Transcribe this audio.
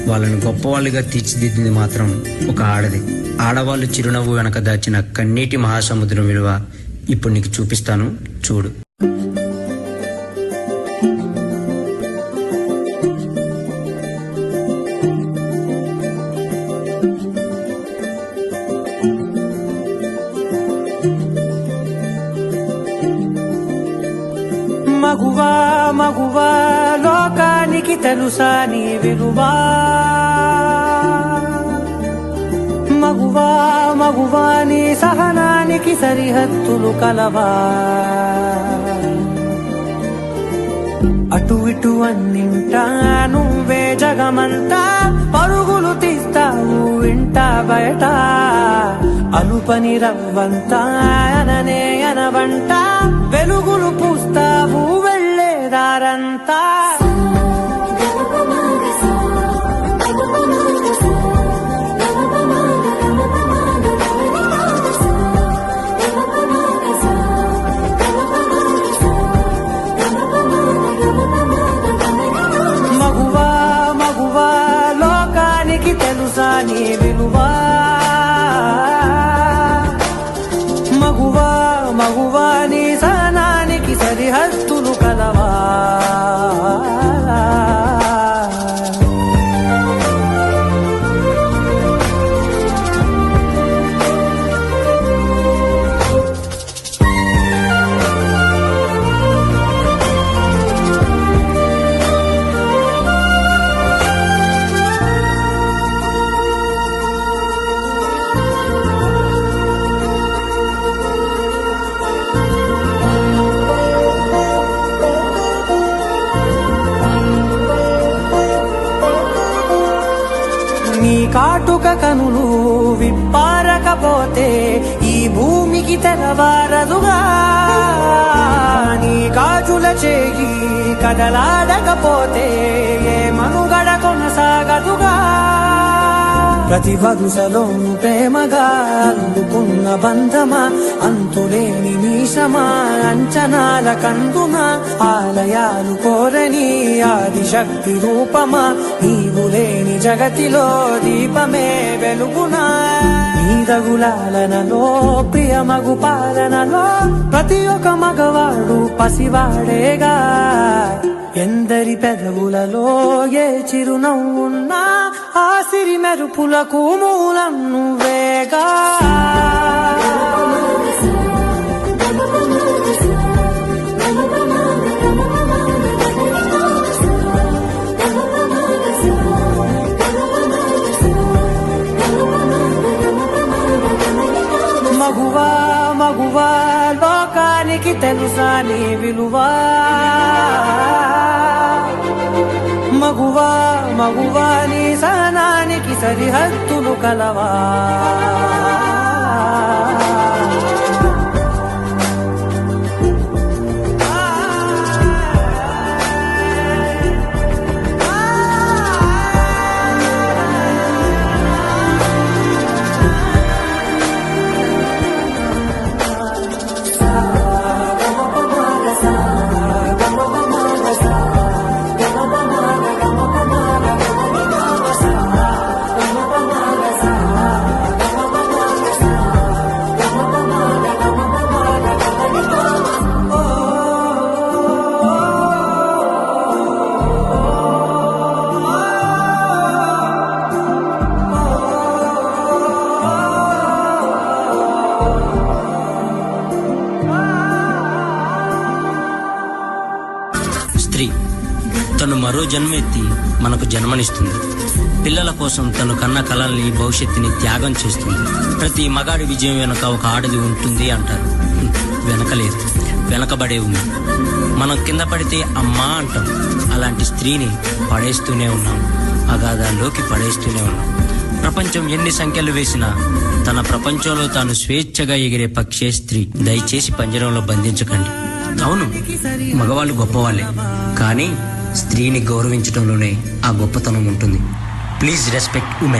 వాళ్ళని గొప్పవాళ్ళుగా తీర్చిదిద్దింది మాత్రం ఒక ఆడది. ఆడవాళ్ళు చిరునవ్వు వెనక దాచిన కన్నీటి మహాసముద్రం విలువ ఇప్పుడు నీకు చూపిస్తాను, చూడు. మగువా మగువా లోకానికి తెలుసా నీ విలువా, మగువా మగువా నీ సహనానికి సరిహద్దులు కలవా, అటు ఇటు అన్నింటా నువ్వే జగమంతా పరుగులు తీస్తావు ఇంట బయట, అలుపని రవ్వంతా అననే అనవంట వెలుగులు పూస్తావు వెళ్ళేదారంతా. మగువా మగువా లోకానికి తెలుసా నీ విలువా, మగువా మగువా నీ సహనానికి సరిహద్దులు కలవా. నీ కాటుక కనులు విప్పారకపోతే ఈ భూమికి తెరవారదుగా, నీ గాజుల చేయి కదలాడకపోతే ఏ మనుగడ కొనసాగదుగా, ప్రతి వరుసలోను ప్రేమగా అందుకున్న బంధమా, అంతులేని మీసమా అంచనాల కందుమా, ఆలయాలు కోరని ఆదిశక్తి రూపమా, నీవు లేని జగతిలో దీపమే వెలుగునా, నీదగులాలనలో ప్రియమగు పాలనలో ప్రతి ఒక్క మగవాడు పసివాడేగా, ఎందరి పెదవులలో ఏ చిరునవ్వున్నా ఆ సిరి మెరుపులకు మూలం నువ్వేగా. మగువా మగువా లోకానికి తెలుసా నీ విలువా, మగువా మగువా నీ సహనానికి సరిహద్దులు కలవా. స్త్రీ తను మరో జన్మెత్తి మనకు జన్మనిస్తుంది. పిల్లల కోసం తను కన్న కలల్ని భవిష్యత్తుని త్యాగం చేస్తుంది. ప్రతి మగాడి విజయం వెనుక ఒక ఆడది ఉంటుంది అంటారు. వెనకలేదు, వెనకబడే ఉంది. మనం కింద పడితే అమ్మా అంటాం. అలాంటి స్త్రీని పడేస్తూనే ఉన్నాం, అగాధాల్లోకి పడేస్తూనే ఉన్నాం. ప్రపంచం ఎన్ని సంఖ్యలు వేసినా తన ప్రపంచంలో తాను స్వేచ్ఛగా ఎగిరే పక్షే స్త్రీ. దయచేసి పంజరంలో బంధించకండి. అవును, మగవాళ్ళు గొప్పవాళ్ళే, కానీ స్త్రీని గౌరవించడంలోనే ఆ గొప్పతనం ఉంటుంది. Please respect women.